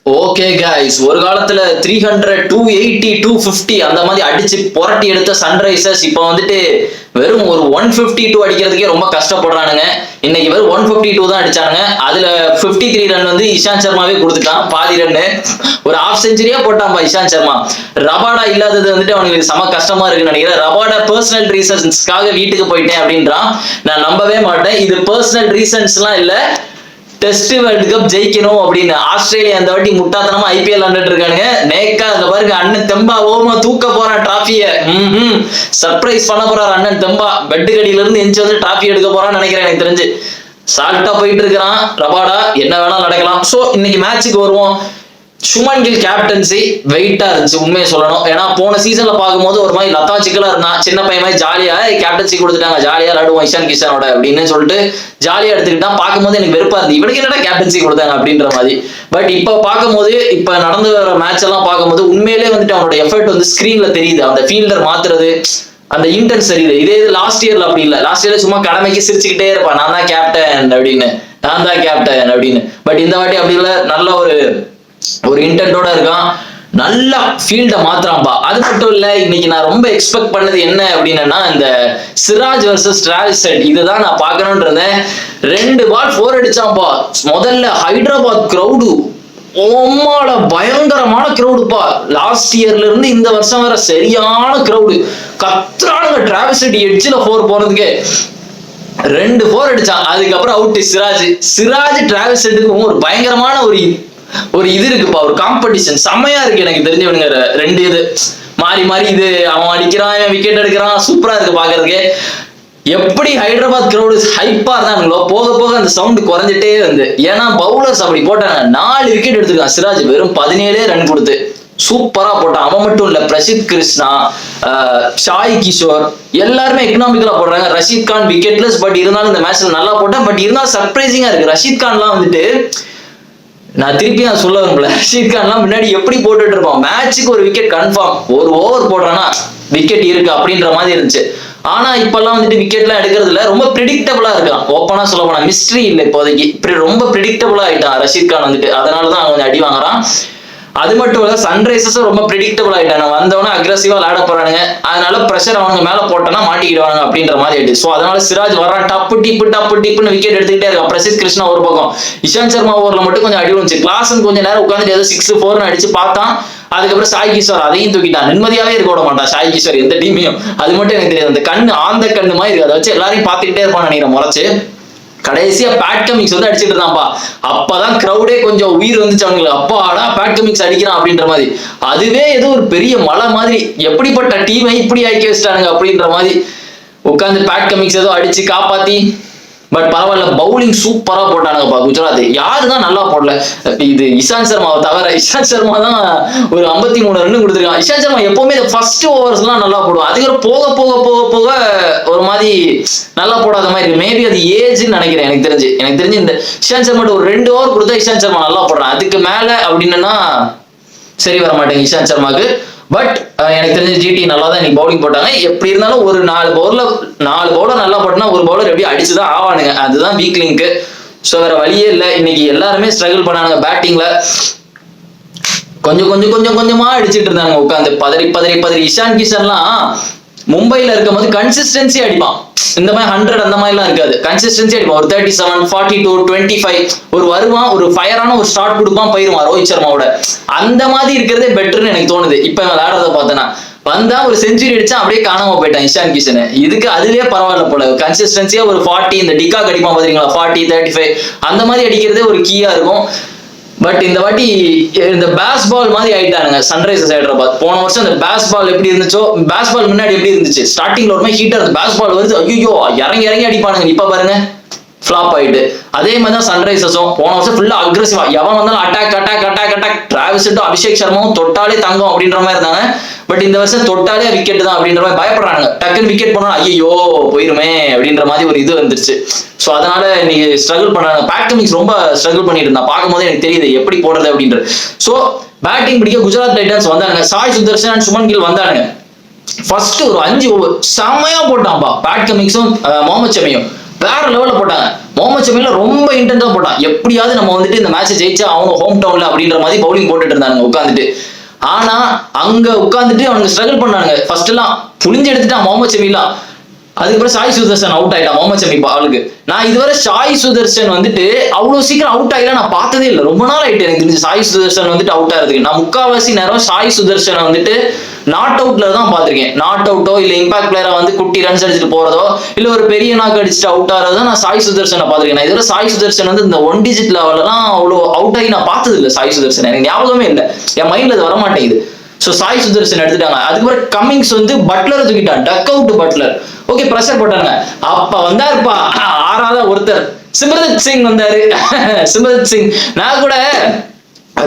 Okay guys, ஒரு காலத்துல 300 280 250 அந்த மாதிரி அடிச்சு புரட்டி எடுத்த சன்ரைசர்ஸ் இப்போ வந்துட்டு வெறும் ஒரு 152 அடிக்கிறதுக்கே ரொம்ப கஷ்டப்படுறானுங்க. இன்னைக்கு வெறும் 152 தான் அடிச்சானுங்க. அதுல 53 ரன் வந்து இஷாந்த் சர்மாவே கொடுத்துட்டான், பாதி ரன்னு. ஒரு ஹாஃப் செஞ்சுரியா போட்டான்பா இஷாந்த் சர்மா. ரபாடா இல்லாதது வந்துட்டு அவனுக்கு செம கஷ்டமா இருக்குன்னு நினைக்கிறேன். ரபாடா பர்சனல் ரீசன்ஸ்க்காக வீட்டுக்கு போயிட்டேன் அப்படின்றான். நான் நம்பவே மாட்டேன். இது பர்சனல் ரீசன்ஸ்லாம் இல்ல, டெஸ்ட் வேர்ல்டு கப் ஜெயிக்கணும் அப்படின்னு ஆஸ்திரேலியா அந்த வாட்டி முட்டாத்தனமா ஐபிஎல் விளையாண்டுட்டு இருக்கானுங்க. நேக்கா அந்த பாருங்க, அண்ணன் தெம்பா ஓமா தூக்க போறான் டிராபிய. சர்ப்ரைஸ் பண்ண போறாரு அண்ணன் தெம்பா. பெட்டு கடியில இருந்து எஞ்சி வந்து டிராபி எடுக்க போறான்னு நினைக்கிறேன். எனக்கு தெரிஞ்சு சால்ட்டா போயிட்டு இருக்கிறான் ரபாடா. என்ன வேணாலும் நடக்கலாம். சோ இன்னைக்கு மேட்சுக்கு வருவோம். சுமன் கில் கேப்டன்சி வெயிட்டா இருந்துச்சு உண்மையை சொல்லணும். ஏன்னா போன சீசன்ல பார்க்கும்போது ஒரு மாதிரி லத்தாச்சிக்கலா இருந்தான், சின்ன பையன் மாதிரி ஜாலியா கேப்டன்சி கொடுத்துட்டாங்க, ஜாலியா விளையாடுவோம் இஷான் கிஷனோட அப்படின்னு சொல்லிட்டு ஜாலியா எடுத்துக்கிட்டான். பார்க்கும்போது எனக்கு வெறுப்பா இருந்து இவனுக்கு என்னடா கேப்டன்சி கொடுத்தாங்க அப்படின்ற மாதிரி. பட் இப்ப பார்க்கும்போது இப்ப நடந்து வர மேட்ச் எல்லாம் பார்க்கும்போது உண்மையிலே வந்துட்டு அவனோட எஃபர்ட் வந்து ஸ்கிரீன்ல தெரியுது. அந்த ஃபீல்டர் மாத்துறது, அந்த இன்டென்ஸ் தெரியுது. இதே இது லாஸ்ட் இயர்ல அப்படி இல்லை. லாஸ்ட் இயர்ல சும்மா கடமைக்கு சிரிச்சுக்கிட்டே இருப்பான், நான் தான் கேப்டன் அப்படின்னு, நான் தான் கேப்டன் அப்படின்னு. பட் இந்த வாட்டி அப்படி இல்லை, நல்ல ஒரு இன்டென்ட்டோட இருக்கான், நல்லா ஃபீல்ட மாத்திராம்பா. அது மட்டும் இல்ல, இன்னைக்கு நான் ரொம்ப எக்ஸ்பெக்ட் பண்ணது என்ன அப்படின்னா, இந்த சிராஜ் வர்சஸ் டிராவிஸ் ஹெட் இதுதான் நான் பார்க்கணும்னு இருந்தேன். 2 பால் 4 அடிச்சாம்பா. முதல்ல ஹைதராபாத் கிரௌடு ஓமால பயங்கரமான கிரௌடுப்பா. லாஸ்ட் இயர்ல இருந்து இந்த வருஷம் வர சரியான கிரௌடு கத்துறானுங்க. டிராவிஸ் ஹெட் எட்ஜில் 4 போறதுக்கு 2 4 அடிச்சான். அதுக்கப்புறம் அவுட் சிராஜ் டிராவிஸ் ஹெட்டுக்கும் ஒரு பயங்கரமான ஒரு இது இருக்குப்பா, ஒரு காம்படிஷன் செம்மையா இருக்கு. எனக்கு தெரிஞ்சவனுங்க 2 இது மாறி மாறி இது அவன் அடிக்கிறான், விக்கெட் எடுக்கிறான், சூப்பரா இருக்கு பாக்குறதுக்கு. எப்படி ஹைதராபாத் கிரௌடு ஹைப்பா இருந்தானுங்களோ போக போக அந்த சவுண்ட் குறைஞ்சிட்டே வந்து. ஏன்னா பவுலர்ஸ் அப்படி போட்டாங்க. 4 விக்கெட் எடுத்துருக்கான் சிராஜ், வெறும் 17 ரன் கொடுத்து சூப்பரா போட்டான். அவன் மட்டும் இல்ல, பிரசித் கிருஷ்ணா, சாய் கிஷோர் எல்லாருமே எக்கனாமிக்கலா போடுறாங்க. ரஷீத் கான் விக்கெட்லெஸ், பட் இருந்தாலும் இந்த மேட்ச்ல நல்லா போட்டான். பட் இருந்தாலும் சர்ப்ரைசிங்கா இருக்கு. ரஷீத் கான்லாம் வந்துட்டு நான் திருப்பி நான் சொல்ல வரும்ல, ரஷீத் கான்லாம் முன்னாடி எப்படி போட்டுட்டு இருப்பான், மேட்சுக்கு ஒரு விக்கெட் கன்ஃபார்ம், ஒரு ஓவர் போடுறானா விக்கெட் இருக்கு அப்படின்ற மாதிரி இருந்துச்சு. ஆனா இப்பெல்லாம் வந்துட்டு விக்கெட்லாம் எடுக்கிறது இல்ல, ரொம்ப ப்ரிடிக்டபிளா இருக்கான். ஓப்பனா சொல்ல போனா மிஸ்ட்ரி இல்லை இப்போதைக்கு, இப்படி ரொம்ப ப்ரிடிக்டபிளா ஆயிட்டான் ரஷீத் கான் வந்துட்டு. அதனாலதான் அவன் கொஞ்சம் அடி வாங்குறான். அது மட்டும் இல்ல, சன்ரைசர்ஸும் ரொம்ப ப்ரிடிக்டபிள் ஆயிட்டாங்க. வந்தவன அக்ரெசிவா விளையாட போறானுங்க, அதனால பிரஷர் அவனுங்க மேல போட்டோன்னா மாட்டிக்கிடுவாங்க அப்படின்ற மாதிரி ஆயிடுச்சு. ஸோ அதனால சிராஜ் வர்றான், டப்பு டிப்புன்னு விக்கெட் எடுத்துக்கிட்டே இருக்கான். பிரசித் கிருஷ்ணா ஒரு பக்கம், இஷாந்த் சர்மா ஓவர்ல மட்டும் கொஞ்சம் அடி வந்துச்சு. கிளாஸன் கொஞ்சம் நேரம் உட்காந்து ஏதோ 6 4 அடிச்சு பார்த்தான். அதுக்கப்புறம் சாய் கிஷோர் அதையும் தூக்கிட்டான். நிம்மதியாவே இருக்க விட மாட்டான் சாய் கிஷோர் எந்த டீமையும். அது மட்டும் எனக்கு தெரியாது. அந்த கண்ணு ஆந்த கண்ணு மாதிரி இருக்கு, அதை வச்சு எல்லாரையும் பார்த்துக்கிட்டே இருப்பான்னு நினைக்கிறேன் முறைச்சு. கடைசியா பேட் கமிங்ஸ் வந்து அடிச்சுட்டு இருந்தான்பா. அப்பதான் கிரௌடே கொஞ்சம் உயிர் வந்துச்சு அவங்களுக்கு. அப்பாடா பேட் கமிங்ஸ் அடிக்கிறான் அப்படின்ற மாதிரி. அதுவே ஏதோ ஒரு பெரிய மலை மாதிரி, எப்படிப்பட்ட டீமை இப்படி ஆக்கி வச்சிட்டானுங்க அப்படின்ற மாதிரி உட்காந்து பேட் கமிங்ஸ் ஏதோ அடிச்சு காப்பாத்தி. பட் பரவாயில்ல, பவுலிங் சூப்பரா போட்டானுங்கப்பா குஜராத். யாருதான் நல்லா போடல, இது இஷாந்த் சர்மாவை தவிர. இஷாந்த் சர்மா தான் ஒரு 53 ரன் கொடுத்துருக்கான். இஷாந்த் சர்மா எப்பவுமே ஃபர்ஸ்ட் ஓவர்ஸ் எல்லாம் நல்லா போடுவான். அதுக்கப்புறம் போக போக போக போக ஒரு மாதிரி நல்லா போடாத மாதிரி இருக்கு. மேபி அது ஏஜ்ன்னு நினைக்கிறேன். எனக்கு தெரிஞ்சு இந்த இஷாந்த் சர்மா ஒரு 2 ஓவர் கொடுத்தா இஷாந்த் சர்மா நல்லா போடுறான். அதுக்கு மேல அப்படின்னா சரி வர மாட்டேங்க இஷாந்த் சர்மாக்கு. பட் எனக்கு தெரிஞ்ச ஜிடி நல்லா தான் இன்னைக்கு பவுலிங் போட்டாங்க. எப்படி இருந்தாலும் ஒரு 4 பவுலர் நல்லா போட்டோம்னா ஒரு பவுலர் எப்படி அடிச்சுதான் ஆவானுங்க. அதுதான் வீக் லிங்க். ஸோ வேற வழியே இல்லை. இன்னைக்கு எல்லாருமே ஸ்ட்ரகிள் பண்ணானுங்க பேட்டிங்ல. கொஞ்சமா அடிச்சுட்டு இருந்தாங்க உட்காந்து பதறி. இஷான் கிஷன்லாம் மும்பைல இருக்கும் போது கன்சிஸ்டன்சி அடிப்பான். இந்த மாதிரி 100 அந்த மாதிரி எல்லாம் இருக்காது, கன்சிஸ்டன்சி அடிப்பான். ஒரு 37 42 25 ஒரு வருவான், ஒரு ஃபயரான ஒரு ஸ்டார்ட் கொடுப்பான், போயிருவான் ரோஹித் சர்மாவோட. அந்த மாதிரி இருக்கிறதே பெட்டர்னு எனக்கு தோணுது. இப்ப விளையாடுறத பார்த்தேன்னா வந்தா ஒரு செஞ்சுரி அடிச்சா அப்படியே காணாம போயிட்டான் இஷான் கிஷன். இதுக்கு அதுலயே பரவாயில்ல போல, கன்சிஸ்டன்சியா ஒரு 40 இந்த டிக்காக் அடிப்பான் பாத்தீங்களா, 40 35 அந்த மாதிரி அடிக்கிறதே ஒரு கீயா இருக்கும். பட் இந்த வாட்டி இந்த பேஸ் பால் மாதிரி ஆயிட்டானுங்க சன்ரைசர்ஸ் ஹைதராபாத். போன வருஷம் இந்த பேஸ் பால் எப்படி இருந்துச்சோ, பேஸ் பால் முன்னாடி எப்படி இருந்துச்சு, ஸ்டார்டிங்ல ஒரு மாதிரி ஹீட்டர், அந்த பேஸ் பால் வருது, ஐயோ இறங்கி அடிப்பானுங்க. இப்ப பாருங்க ஃபிளாப் ஆயிட்டு. அதே மாதிரி தான் சன்ரைசர்ஸும் போன வருஷம் ஃபுல்லா அக்ரெசிவா எவன் வந்தாலும் அட்டாக். டிராவிஸ் ஹெட்டும் அபிஷேக் சர்மாவும் தொட்டாலே தங்கம் அப்படின்ற மாதிரி இருந்தாங்க. பட் இந்த வருஷம் தொட்டாலே விக்கெட் தான் அப்படின்ற மாதிரி பயப்படுறாங்க. டக்குன்னு விக்கெட் போனா ஐயோ போயிருமே அப்படின்ற மாதிரி ஒரு இது வந்துருச்சு. ஸோ அதனால இன்னைக்கு ஸ்ட்ரகிள் பண்ணாங்க. பேட் கமிங்ஸ் ரொம்ப ஸ்ட்ரகிள் பண்ணிட்டு இருந்தா, பார்க்கும்போது எனக்கு தெரியுது எப்படி போடுறது அப்படின்றது. ஸோ பேட்டிங் பிடிக்க குஜராத் டைட்டன்ஸ் வந்தாங்க. சாய் சுதர்ஷன், சுமன் கில் வந்தானுங்க. ஃபர்ஸ்ட் ஒரு 5 ஓவர் செம்மையா போட்டான்பா பேட் கமிங்ஸும் முகமது ஷமியும். வேற லெவல்ல போட்டாங்க. முகமது ஷமில ரொம்ப இன்டென்ஸா போட்டான். எப்படியாவது நம்ம வந்துட்டு இந்த மேட்ச் ஜெயிச்சா அவங்க ஹோம் டவுன்ல அப்படின்ற மாதிரி பவுலிங் போட்டுட்டு இருந்தாங்க உட்காந்துட்டு. ஆனா அங்க உட்காந்துட்டு அவனுக்கு ஸ்ட்ரகிள் பண்ணானுங்க. ஃபர்ஸ்ட் எல்லாம் புளிஞ்சு எடுத்துட்டான் முகமது ஷமிலாம். அதுக்கப்புறம் சாய் சுதர்சன் அவுட் ஆயிட்டான் முகமது ஷமி பாலுக்கு. நான் இதுவரை சாய் சுதர்சன் வந்துட்டு அவ்வளவு சீக்கிரம் அவுட் ஆகலாம் நான் பார்த்ததே இல்லை. ரொம்ப நாள் ஆயிட்டு எனக்கு தெரிஞ்சு சாய் சுதர்சன் வந்துட்டு அவுட் ஆகிறதுக்கு. நான் முக்காவாசி நேரம் சாய் சுதர்சனை வந்துட்டு நாட் அவுட்ல தான் பார்த்திருக்கேன். நாட் அவுட்டோ இல்ல இம்பாக்ட் பிளேயரா வந்து குட்டி ரன்ஸ் அடிச்சுட்டு போறதோ இல்ல ஒரு பெரிய நாக்கு அடிச்சுட்டு அவுட் ஆகிறதோ நான் சாய் சுதர்சனை பார்த்திருக்கேன். நான் இதுவரை சாய் சுதர்சன் வந்து இந்த 1 டிஜிட் லெவல்லாம் அவ்வளோ அவுட் ஆகி நான் பார்த்தது இல்லை. சாய் சுதர்சன் எனக்கு ஞாபகமே இல்லை, என் மைண்ட்ல அது வரமாட்டேங்குது. ஸோ சாய் சுதர்சன் எடுத்துட்டாங்க. அதுக்கப்புறம் கமிங்ஸ் வந்து பட்லரை தூக்கிட்டான், duck out Butler. Okay pressure போட்டாங்க. அப்ப வந்தாருப்பா ஆறாவது ஒருத்தர், சிம்ரஜித் சிங் வந்தாரு. சிம்ரஜித் சிங் நான் கூட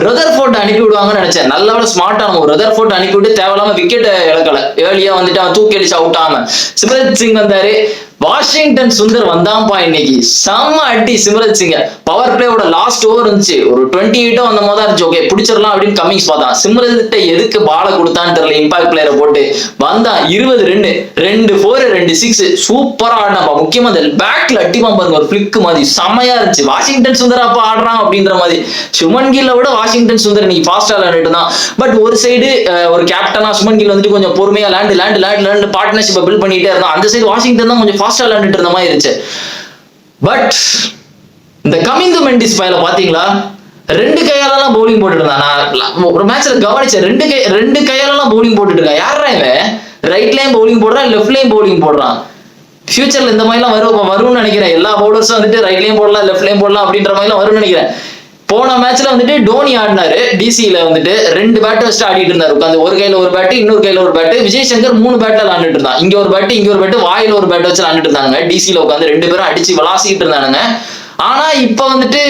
ரதர்ஃபோர்ட் அனுப்பி விடுவாங்கன்னு நினைச்சேன். நல்ல ஸ்மார்ட்டான ஒரு ரதர்ஃபோர்ட் அனுப்பி விட்டு தேவையில்லாம விக்கெட் இழக்கல. ஏர்லியா வந்துட்டு அவன் தூக்கி அடிச்சு அவுட் ஆகாம சிம்ரஜித் சிங் வந்தாரு. வாஷிங்டன் சுந்தர் வந்தான்ப்பா இன்னைக்கு, செம்ம அடி சிம்ரஜித் சிங். பவர் பிளேயோட லாஸ்ட் ஓவர் இருந்துச்சு, ஒரு 28 அந்த மாதிரி இருந்துச்சு. ஓகே பிடிச்சிடலாம் அப்படின்னு கம்மிங்ஸ் பார்த்தான். சிம்ரஜிட்ட எதுக்கு பாலை கொடுத்தான்னு தெரியல, இம்பாக்ட் பிளேயரை போட்டு வந்தான். 20 ரன், 2 4 2 6 சூப்பரா ஆடினாப்பா. முக்கியமா அந்த பேக்ல அட்டிப்பான் பாருங்க, ஒரு பிளிக் மாதிரி செமையா இருந்துச்சு. வாஷிங்டன் சுந்தர் அப்பா ஆடுறான் அப்படின்ற மாதிரி. சுமன் கில்லை விட வாஷிங்டன் சுந்தர் இன்னைக்கு ஃபாஸ்டா விளையாடிட்டு தான். பட் ஒரு சைடு ஒரு கேப்டனா சுமன் கில் வந்துட்டு கொஞ்சம் பொறுமையா லேண்ட் பார்ட்னர்ஷிப்பை பில்ட் பண்ணிட்டே இருந்தான். அந்த சைடு வாஷிங்டன் தான் கொஞ்சம் ஃபாஸ்டா விளையாண்டுட்டு இருந்த மாதிரி இருந்துச்சு. பட் இந்த கமிந்து மெண்டிஸ் பையல பாத்தீங்களா, 2 கையாலலாம் பவுலிங் போட்டுட்டு இருந்தான். நான் ஒரு மேட்ச்ல கவனிச்சேன், 2 கையாலலாம் பவுலிங் போட்டுட்டு இருக்கான். யாரா இவன்? ரைட்லயும் பவுலிங் போடுறான், லெஃப்ட்லயும் பவுலிங் போடுறான். ஃபியூச்சர்ல இந்த மாதிரிலாம் வரும்னு நினைக்கிறேன். எல்லா பவுலர்ஸும் வந்துட்டு ரைட்லயும் போடலாம் லெஃப்ட்லயும் போடலாம் அப்படின்ற மாதிரிலாம் வரும்னு நினைக்கிறேன். போன மேட்ச்ல வந்துட்டு டோனி ஆடினாரு டிசியில வந்துட்டு 2 பேட் வச்சுட்டு ஆடிட்டு இருந்தாரு. உட்காந்து ஒரு கையில ஒரு பேட்டு இன்னொரு கையில ஒரு பேட்டு. விஜய் சங்கர் 3 பேட்ல விளாண்டுட்டு இருந்தான். இங்க ஒரு பேட்டு இங்க ஒரு பேட்டு, வாயில ஒரு பேட் வச்சு விளாண்டுட்டு இருந்தாங்க. டிசியில உட்காந்து 2 பேரும் அடிச்சு விளாசிட்டு இருந்தானுங்க. ஆனா இப்ப வந்துட்டு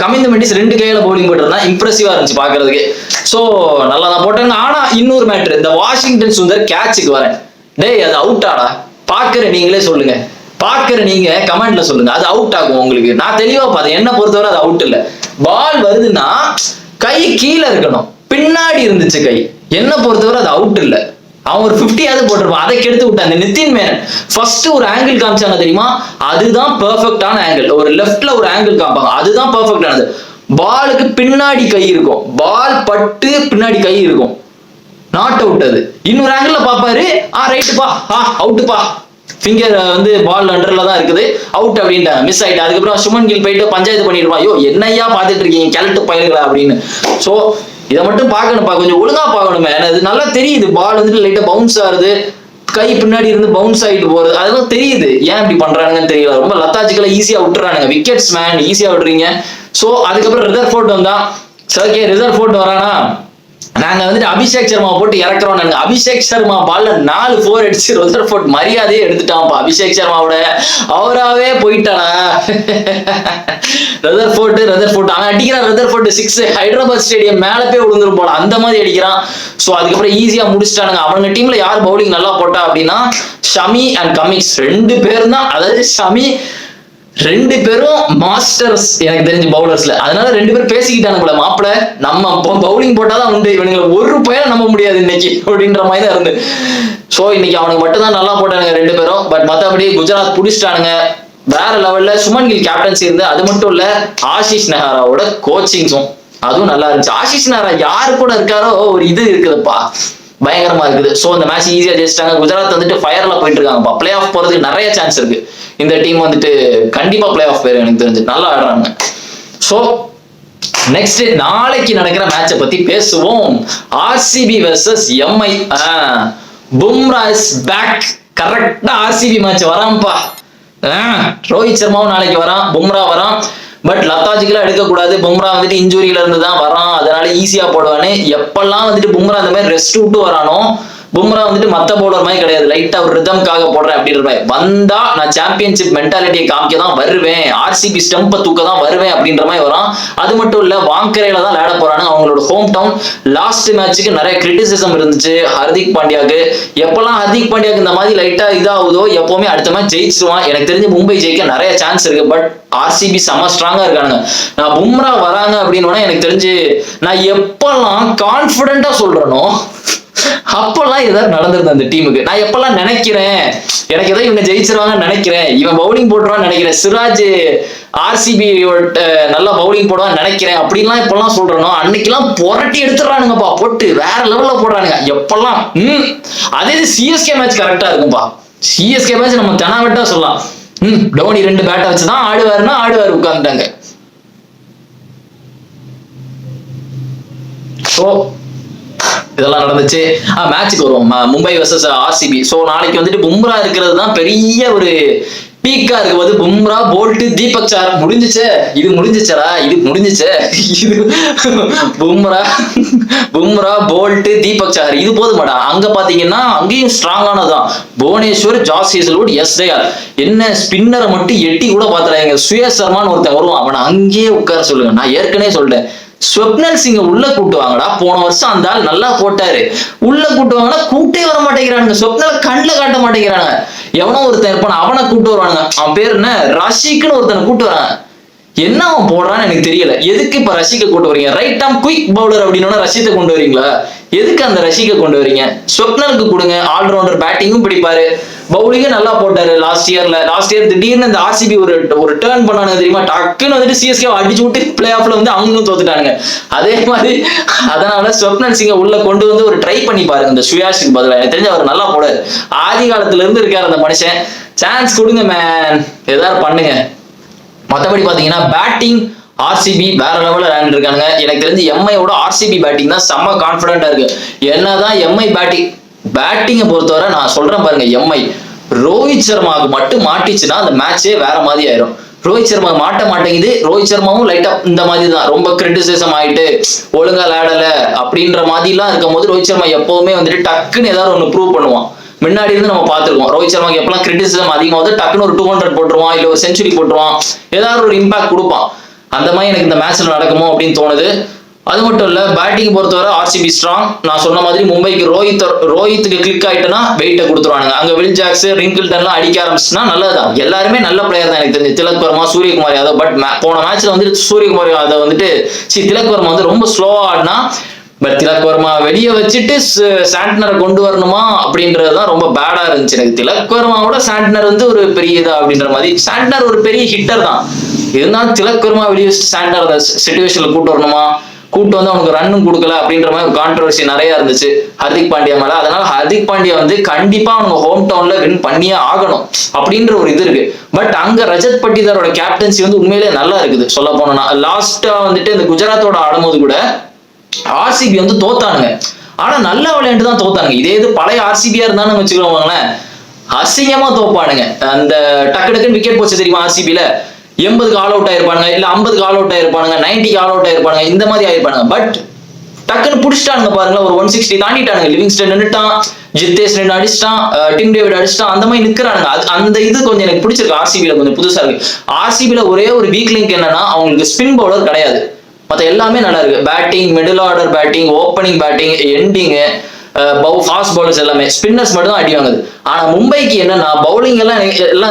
கமிந்து மெண்டிஸ் 2 கையில பவுலிங் போட்டுருந்தா இம்ப்ரெசிவா இருந்துச்சு பாக்குறதுக்கு. சோ நல்லா தான் போட்டாங்க. ஆனா இன்னொரு மேட்ரு, இந்த வாஷிங்டன் சுந்தர் கேட்சுக்கு வரேன். டேய் அது அவுட் ஆடா, பாக்குற நீங்களே சொல்லுங்க, பாக்குற நீங்க கமெண்ட்ல சொல்லுங்க, அது அவுட் ஆகும் உங்களுக்கு. நான் தெளிவா பார்த்தேன், என்ன பொறுத்தவரை அது அவுட் இல்ல. பால் வருதுன்னா கை கீழே இருக்கணும், பின்னாடி இருந்துச்சு கை. என்ன பொறுத்தவரை அது அவுட் இல்ல. அவன் ஒரு 50 போட்டிருப்பான், அதை கெடுத்து விட்டான். அந்த நிதின் மேனன் ஃபர்ஸ்ட் ஒரு ஆங்கிள் காமிச்சாங்க தெரியுமா, அதுதான் பெர்ஃபெக்டான ஆங்கிள். ஒரு லெஃப்ட்ல ஒரு ஆங்கிள் காமிப்பாங்க, அதுதான் பெர்ஃபெக்டானது. பாலுக்கு பின்னாடி கை இருக்கும், பால் பட்டு பின்னாடி கை இருக்கும், நாட் அவுட். அது இன்னொரு ஆங்கிள் பாப்பாரு, ரைட்டுப்பா அவுட்டுப்பா, ஃபிங்கர் வந்து பால் அண்டர்ல தான் இருக்குது, அவுட் அப்படின்ட்டு மிஸ் ஆயிட்டு. அதுக்கப்புறம் சுமன் கில் போயிட்டு பஞ்சாயத்து பண்ணிடுவான், ஐயோ என்னையா பார்த்துட்டு இருக்கீங்க கிழட்டு பயிர்களா அப்படின்னு. ஸோ இதை மட்டும் பார்க்கணும்ப்பா, கொஞ்சம் ஒழுங்கா பார்க்கணுமே. அது நல்லா தெரியுது, பால் வந்துட்டு லைட்டா பவுன்ஸ் ஆகுது, கை பின்னாடி இருந்து பவுன்ஸ் ஆகிட்டு போறது, அதெல்லாம் தெரியுது. ஏன் இப்படி பண்றாங்கன்னு தெரியல. ரொம்ப லத்தாஜிக்கலா ஈஸியா விட்டுறானுங்க, விக்கெட்ஸ் மேன் ஈஸியா விடுறீங்க. ஸோ அதுக்கப்புறம் ரிதர்ஃபோர்ட் வந்தான். சரி ரிதர்ஃபோர்ட் வரானா, நாங்க வந்துட்டு அபிஷேக் சர்மா போட்டு இறக்குறோம். நாங்க அபிஷேக் சர்மா பால்ல 4 4 அடிச்சு ரிதர்ஃபோர்ட் மரியாதையே எடுத்துட்டான்ப்பா. அபிஷேக் சர்மாவோட அவராவே போயிட்டானா. ரிதர்ஃபோர்ட் அவன் அடிக்கிறான். ரிதர்ஃபோர்ட் 6 ஹைதராபாத் ஸ்டேடியம் மேல போய் விழுந்துரும் போல, அந்த மாதிரி அடிக்கிறான். சோ அதுக்கப்புறம் ஈஸியா முடிச்சிட்டானுங்க. அவங்க டீம்ல யார் பவுலிங் நல்லா போட்டா அப்படின்னா ஷமி அண்ட் கமிங்ஸ் 2 பேரும் தான். அதாவது ஷமி 2 பேரும் மாஸ்டர்ஸ் எனக்கு தெரிஞ்சு பவுலர்ஸ்ல. அதனால 2 பேரும் பேசிக்கிட்டானுங்கள, மாப்பிள நம்ம பவுலிங் போட்டாதான் உண்டு, இவனுங்களை ஒரு பையனை நம்ப முடியாது இன்னைக்கு அப்படின்ற மாதிரி தான் இருந்து. சோ இன்னைக்கு அவனுக்கு மட்டும் தான் நல்லா போட்டானுங்க 2 பேரும். பட் மற்றபடி குஜராத் புடிச்சிட்டானுங்க வேற லெவல்ல. சுமன் கில் கேப்டன்சி இருந்து, அது மட்டும் இல்ல ஆஷிஷ் நெஹ்ராவோட கோச்சிங்ஸும் அதுவும் நல்லா இருந்துச்சு. ஆஷிஷ் நெஹ்ரா யாரு கூட இருக்காரோ ஒரு இது இருக்குதுப்பா, பயங்கரமா இருக்குது. சோ இந்த மேட்ச் ஈஸியா ஜெயிச்சிட்டாங்க. குஜராத் வந்துட்டு ஃபயர்ல போயிட்டு இருக்காங்கப்பா. பிளே ஆஃப் போறதுக்கு நிறைய சான்ஸ் இருக்கு. இந்த டீம் வந்துட்டு கண்டிப்பா பிளே ஆஃப் போயிரும் எனக்கு தெரிஞ்சு, நல்லா ஆடுறாங்க. சோ நெக்ஸ்ட் நாளைக்கு நடக்கிற மேட்சை பத்தி பேசுவோம். RCB versus MI. Bumrah is back. கரெக்டா ஆர்சிபி மேட்ச் வரான்ப்பா. ரோஹித் சர்மாவும் நாளைக்கு வரான், பும்ரா வரான். பட் லத்தாஜிக்கெல்லாம் எடுக்கக்கூடாது. பும்ரா வந்துட்டு இன்ஜுரியில இருந்து தான் வரான், அதனால ஈஸியா போடுவானு. எப்பெல்லாம் வந்துட்டு பும்ரா அந்த மாதிரி ரெஸ்ட் விட்டு வரானோ, பும்ரா வந்துட்டு மத்த பவுலர் மாதிரி கிடையாது, லைட்டா ஒரு ரிதம்காக போடுறேன் அப்படின்ற மாதிரி. வந்தா நான் சாம்பியன்ஷிப் மென்டாலிட்டியை காமிக்க தான் வருவேன், ஆர்சிபி ஸ்டம்பை தூக்க தான் வருவேன் அப்படின்ற மாதிரி வரான். அது மட்டும் இல்ல வாங்கரையில தான் விளையாட போறாங்க, அவங்களோட ஹோம் டவுன். லாஸ்ட் மேட்சுக்கு நிறைய கிரிட்டிசிசம் இருந்துச்சு ஹர்திக் பாண்டியாக்கு. எப்பெல்லாம் ஹர்திக் பாண்டியாக்கு இந்த மாதிரி லைட்டா இதாகுதோ எப்பவுமே அடுத்த மேட்ச் ஜெயிச்சிருவான். எனக்கு தெரிஞ்சு மும்பை ஜெயிக்க நிறைய சான்ஸ் இருக்கு. பட் ஆர்சிபி செம ஸ்ட்ராங்கா இருக்கானுங்க. நான் பும்ரா வராங்க அப்படின்னு எனக்கு தெரிஞ்சு நான் எப்பெல்லாம் கான்பிடண்டா சொல்றேனோ அப்பெல்லாம் ஏதாவது நடந்திருந்தது அந்த டீமுக்கு. நான் எப்பெல்லாம் நினைக்கிறேன் எனக்கு ஏதோ இவங்க ஜெயிச்சிருவாங்கன்னு நினைக்கிறேன், இவன் பவுலிங் போட்டுருவான்னு நினைக்கிறேன், சிராஜ் ஆர்சிபி நல்லா பவுலிங் போடுவான்னு நினைக்கிறேன் அப்படின்லாம் இப்பெல்லாம் சொல்றேனோ அன்னைக்கெல்லாம் புரட்டி எடுத்துடுறானுங்கப்பா, போட்டு வேற லெவல்ல போடுறானுங்க எப்பெல்லாம். அதே சிஎஸ்கே மேட்ச் கரெக்டா இருக்கும்பா. சிஎஸ்கே மேட்ச் நம்ம தெனாவட்டா சொல்லலாம். டோனி 2 பேட்டை வச்சுதான் ஆடுவாருன்னா ஆடுவாரு உட்கார்ந்துட்டாங்க. ஸோ இதெல்லாம் நடந்துச்சு. மேட்சுக்கு வருவோம். Mumbai versus RCB. ஸோ நாளைக்கு வந்துட்டு பும்ரா இருக்கிறது தான் பெரிய ஒரு பீக்கா இருக்கும் போது பும்ரா போல்ட் தீபக் சார் முடிஞ்சிச்சே, இது முடிஞ்சிச்சடா, இது முடிஞ்சிச்சே, இது பும்ரா போல்ட் தீபக் சார் இது போதுமாடா. அங்க பாத்தீங்கன்னா அங்கேயும் ஸ்ட்ராங்கானதான் புவனேஸ்வர், ஜாஸ் ஹேசல்வுட், எஸ் தயார். என்ன ஸ்பின்னரை மட்டும் எட்டி கூட பாத்துறாங்க. சுயேஷ் சர்மான்னு ஒருத்தன் வருவான், அவனை அங்கேயே உட்கார சொல்லுங்க. நான் ஏற்கனவே சொல்லிட்டேன், ஸ்வப்னல் சிங்க உள்ள கூட்டுவாங்கடா. போன வருஷம் அந்த ஆள் நல்லா போட்டாரு, உள்ள கூட்டுவாங்கன்னா கூட்டே வர மாட்டேங்கிறானுங்க. ஸ்வப்னல கண்ணில் காட்ட மாட்டேங்கிறாங்க. எவனோ ஒருத்தன் இருப்பான், அவனை கூட்டு வருவானுங்க. அவன் பேர் என்ன, ரஷிக்குன்னு ஒருத்தனை கூட்டு வராங்க. என்ன அவன் போடுறான்னு எனக்கு தெரியல. எதுக்கு இப்ப ரஷிக்க கூட்டு வரீங்க? ரைட் ஆம் குயிக் பவுலர் அப்படின்னு ரஷித்தை கொண்டு வரீங்களா? எதுக்கு அந்த ரஷிக்க கொண்டு வரீங்க? ஸ்வப்னலுக்கு கொடுங்க, ஆல்ரவுண்டர், பேட்டிங்கும் பிடிப்பாரு, பவுலிங்கும் நல்லா போட்டாரு. லாஸ்ட் இயர் திடீர்னு இந்த ஆர்சிபி ஒரு டேர்ன் பண்ணானுங்க தெரியுமா? டக்குன்னு வந்துட்டு சிஎஸ்கே அடிச்சு விட்டு பிளே ஆஃப்ல வந்து அவங்களும் தோத்துட்டானுங்க. அதே மாதிரி அதனால ஸ்வப்னல் சிங்க உள்ள கொண்டு வந்து ஒரு ட்ரை பண்ணி பாருங்க இந்த சுயாஷுக்கு பதிலாக. எனக்கு தெரிஞ்ச அவர் நல்லா போடாரு, ஆதி காலத்துல இருந்து இருக்காரு அந்த மனுஷன். சான்ஸ் கொடுங்க மேன், ஏதாவது பண்ணுங்க. மற்றபடி பாத்தீங்கன்னா பேட்டிங் ஆர்சிபி வேற லெவலில் விளையாண்டு இருக்காங்க. எனக்கு தெரிஞ்சு எம்ஐயோட ஆர்சிபி பேட்டிங் தான் செம்ம கான்ஃபிடென்ட்டா இருக்கு. என்னதான் எம்ஐ பேட்டிங்கை பொறுத்தவரை நான் சொல்றேன் பாருங்க, எம்ஐ ரோஹித் சர்மாவுக்கு மட்டும் மாட்டிச்சுன்னா அந்த மேட்சே வேற மாதிரி ஆயிரும். ரோஹித் சர்மா மாட்ட மாட்டேங்குது. ரோஹித் சர்மாவும் லைட்டா இந்த மாதிரி தான் ரொம்ப கிரிட்டிசிசம் ஆயிட்டு ஒழுங்கா விளையாடல அப்படின்ற மாதிரி எல்லாம் இருக்கும் போது ரோஹித் சர்மா எப்பவுமே வந்துட்டு டக்குன்னு ஏதாவது ஒன்று ப்ரூவ் பண்ணுவான். முன்னாடி இருந்து நம்ம பார்த்துருக்கோம் ரோஹித் சர்மாக்கு எப்பெல்லாம் கிரிட்டிசிசம் அதிகமாக வந்து டக்குன்னு ஒரு 200 போட்டுருவான், இல்லை ஒரு செஞ்சுரி போட்டுருவான், ஏதாவது ஒரு இம்பாக்ட் கொடுப்பான். அந்த மாதிரி எனக்கு இந்த மேட்ச்ல நடக்குமோ அப்படின்னு தோணுது. அது மட்டும் இல்ல, பேட்டிங் பொறுத்தவரை ஆர்சிபி ஸ்ட்ராங். நான் சொன்ன மாதிரி மும்பைக்கு ரோஹித்துக்கு கிளிக் ஆயிட்டுனா வெயிட்டை கொடுத்துருவானுங்க. அங்க வில் ஜாக்ஸ், ரிங்கிள்டன்லாம் அடிக்க ஆரம்பிச்சுன்னா நல்லதுதான். எல்லாருமே நல்ல பிளேயர் தான் எனக்கு தெரிஞ்சு. திலக் வர்மா, சூரியகுமார் யாதவ். பட் போன மேட்ச்ல வந்துட்டு சூரியகுமார் யாதவ் வந்துட்டு திலக் வர்மா வந்து ரொம்ப ஸ்லோவா ஆடினா. பட் திலக் வர்மா வெளியே வச்சுட்டு சாண்ட்னரை கொண்டு வரணுமா அப்படின்றதுதான் ரொம்ப பேடா இருந்துச்சு எனக்கு. திலக் வர்மாவோட சாண்ட்னர் வந்து ஒரு பெரிய இதா அப்படின்ற மாதிரி. சாண்ட்னர் ஒரு பெரிய ஹிட்டர் தான், இருந்தாலும் திலக் வர்மா வெளியே வச்சுட்டு சாண்ட்னர் அந்த சிச்சுவேஷன்ல கூட்டு வரணுமா, கூட்டு வந்து அவனுக்கு ரன்னும் கொடுக்கல அப்படின்ற மாதிரி கான்ட்ரவர்சி நிறைய இருந்துச்சு ஹர்திக் பாண்டியா மேல. அதனால ஹர்திக் பாண்டியா வந்து கண்டிப்பா அவங்க ஹோம் டவுன்ல வின் பண்ணியே ஆகணும் அப்படின்ற ஒரு இது இருக்கு. பட் அங்க ரஜத் பட்டிதாரோட கேப்டன்சி வந்து உண்மையிலேயே நல்லா இருக்குது. சொல்ல போனோம்னா லாஸ்டா வந்துட்டு இந்த குஜராத்தோட ஆடும்போது கூட ஆர்சிபி வந்து தோத்தானுங்க, ஆனா நல்லா விளையாண்டு தான் தோத்தானுங்க. இதே இது பழைய ஆர்சிபியா இருந்தான்னு வச்சுக்கோங்களேன், அசிங்கமா தோப்பானுங்க. அந்த டக்குன்னு விக்கெட் போச்சு தெரியுமா ஆர்சிபில, 80க்கு ஆல் அவுட் ஆயிருப்பானுங்க, இல்ல 50க்கு ஆல் அவுட் ஆயிருப்பானுங்க, 90க்கு ஆல் அவுட் ஆயிருப்பானுங்க, இந்த மாதிரி ஆயிருப்பானுங்க. பட் டக்குன்னு புடிச்சிட்டானுங்க பாருங்க, ஒரு 160 தாண்டிட்டானுங்க. லிவிங்ஸ்டன் நின்னுட்டான், ஜித்தேஷ் ரெண்டு அடிச்சிட்டான், டிம் டேவிட் அடிச்சிட்டான், அந்த மாதிரி நிக்கிறானுங்க. அந்த இது கொஞ்சம் எனக்கு பிடிச்சிருக்கு. ஆர்சிபில கொஞ்சம் புதுசா இருக்கு. ஆர்சிபில ஒரே ஒரு வீக் லிங்க் என்னன்னா அவங்களுக்கு ஸ்பின் பவுலர் கிடையாது. மற்ற எல்லாமே நல்லா இருக்கு. Batting, middle order batting, opening batting, ending, fast bowlers எல்லாமே. ஸ்பின்னர்ஸ் மட்டும் தான் அடி வாங்குது. ஆனா மும்பைக்கு என்னன்னா பவுலிங் எல்லாம்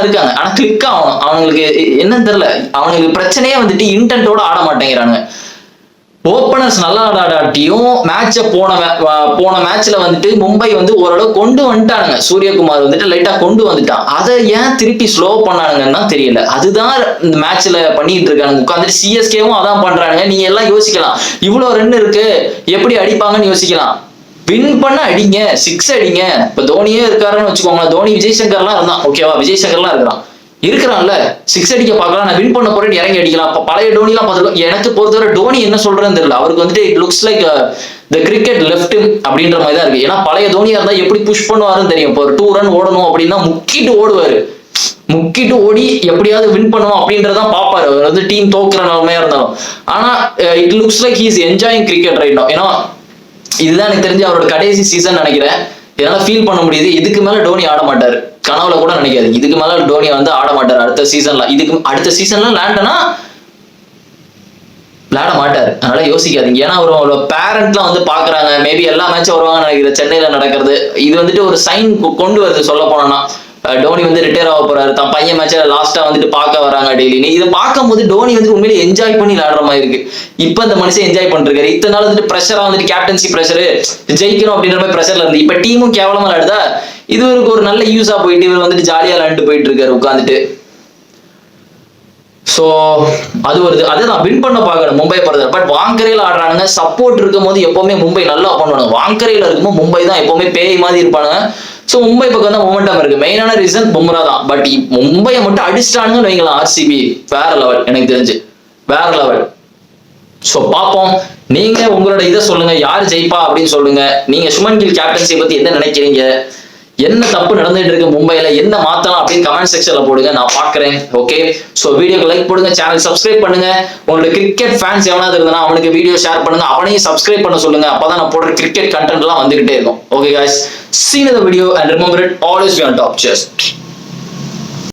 இருக்காங்க, ஆனா கிளிக் ஆகணும். அவங்களுக்கு என்னன்னு தெரியல, அவனுக்கு பிரச்சனையே வந்துட்டு இன்டென்ட்டோட ஆட மாட்டேங்கிறானுங்க. ஓப்பனர்ஸ் நல்லா ஆடாட்டியும் மேட்சை போன மேட்ச்ல வந்துட்டு மும்பை வந்து ஓரளவு கொண்டு வந்துட்டானுங்க. சூரியகுமார் வந்துட்டு லைட்டா கொண்டு வந்துட்டான். அதை ஏன் திருப்பி ஸ்லோ பண்ணானுங்கன்னா தெரியல. அதுதான் இந்த மேட்ச்ல பண்ணிட்டு இருக்கானுங்க. உட்காந்துட்டு சிஎஸ்கேவும் அதான் பண்றானுங்க. நீங்க எல்லாம் யோசிக்கலாம், இவ்வளவு ரன் இருக்கு எப்படி அடிப்பாங்கன்னு யோசிக்கலாம். வின் பண்ண அடிங்க, 6 அடிங்க. இப்ப தோனியே இருக்காருன்னு வச்சுக்கோங்களேன், தோனி விஜய் சங்கர்லாம் இருந்தான், ஓகேவா, விஜய் சங்கர்லாம் இருக்கிறான்ல, 6 அடிக்க பார்க்கலாம், நான் வின் பண்ண போறேன்னு இறங்கி அடிக்கலாம். பழைய டோனி எல்லாம் பார்த்துருக்கோம். எனக்கு பொறுத்தவரை டோனி என்ன சொல்றேன்னு தெரியல. அவருக்கு வந்துட்டு it looks like the cricket left அப்படின்ற மாதிரி தான் இருக்கு. ஏன்னா பழைய தோனியா இருந்தா எப்படி புஷ் பண்ணுவாருன்னு தெரியும். இப்போ ஒரு 2 ரன் ஓடணும் அப்படின்னா முக்கிட்டு ஓடுவாரு, முக்கிட்டு ஓடி எப்படியாவது வின் பண்ணுவோம் அப்படின்றதான் பாப்பாரு. அவர் வந்து டீம் தோக்குற நிலைமையா இருந்தாலும். ஆனா it looks like he is enjoying cricket right now. ஏன்னா இதுதான் எனக்கு தெரிஞ்சு அவரோட கடைசி சீசன் நினைக்கிறேன். இதனால ஃபீல் பண்ண முடியுது. இதுக்கு மேல டோனி ஆட மாட்டாரு, கனவுல கூட நினைக்காது. இதுக்கு மேல டோனி வந்து ஆட மாட்டாரு அடுத்த சீசன்ல லேண்டனா விளையாட மாட்டாரு. அதனால யோசிக்காதீங்க. ஏன்னா அவரோட பேரண்ட்லாம் வந்து பாக்குறாங்க, மேபி எல்லா மேட்சும் வருவாங்க நினைக்கிறேன். சென்னையில நடக்கிறது இது வந்துட்டு ஒரு சைன் கொண்டு வருது. சொல்ல போனோம்னா டோனி வந்து ரிட்டையர் ஆக போறாரு, தான் பையன் மேட்ச்ல லாஸ்டா வந்துட்டு பார்க்க வராங்க டெய்லி. இதை பார்க்கும்போது டோனி வந்து உண்மையிலே என்ஜாய் பண்ணி விளையாடுற மாதிரி இருக்கு. இப்ப இந்த மனுஷன் என்ஜாய் பண்ணிருக்காரு. இத்தனை நாள் வந்துட்டு ப்ரெஷரா வந்துட்டு கேப்டன்சி ப்ரெஷர், ஜெயிக்கணும் அப்படின்ற மாதிரி ப்ரெஷர்ல இருந்து இப்ப டீமும் கேவலமா விளையாடுதா. இது ஒரு நல்ல யூஸா போயிட்டு இவர் வந்துட்டு ஜாலியா விளையாண்டு போயிட்டு இருக்காரு உட்காந்துட்டு. சோ அது அதுதான் வின் பண்ண பார்க்கணும் மும்பை பொறுத்தவரை. பட் வாங்கரையில ஆடுறானுங்க, சப்போர்ட் இருக்கும் போது எப்பவுமே மும்பை நல்லா பண்ணணும். வாங்கரையில இருக்கும்போது மும்பை தான் எப்பவுமே பேய் மாதிரி இருப்பானுங்க. சோ மும்பை பக்கம் தான் மொமெண்டம் இருக்கு. மெயினான ரீசன் பும்ரா தான். பட் மும்பையை மட்டும் அடிச்சிட்டானுங்கன்னு வைங்களா, ஆர்சிபி வேற லெவல், எனக்கு தெரிஞ்சு வேற லெவல். சோ பாப்போம். நீங்க உங்களோட இதை சொல்லுங்க, யார் ஜெயிப்பா அப்படின்னு சொல்லுங்க. நீங்க சுமன் கில் கேப்டன்சி பத்தி என்ன நினைக்கிறீங்க, என்ன தப்பு நடந்துட்டு இருக்கு மும்பைல, என்ன மாத்தலாம் அப்படின்னு கமெண்ட் செக்ஷன்ல போடுங்க, நான் பாக்குறேன். ஓகே, சோ வீடியோக்கு லைக் போடுங்க, சேனல் சப்ஸ்கிரைப் பண்ணுங்க. உங்களோட கிரிக்கெட் ஃபேன்ஸ் எவனாவது இருந்தா அவனுக்கு வீடியோ ஷேர் பண்ணுங்க, அவனையும் சப்ஸ்கிரைப் பண்ண சொல்லுங்க. அப்பதான் நான் போடுற கிரிக்கெட் கண்டென்ட் எல்லாம் வந்துகிட்டே இருக்கும். Okay guys, see you in the video and remember it, always be on top. Cheers.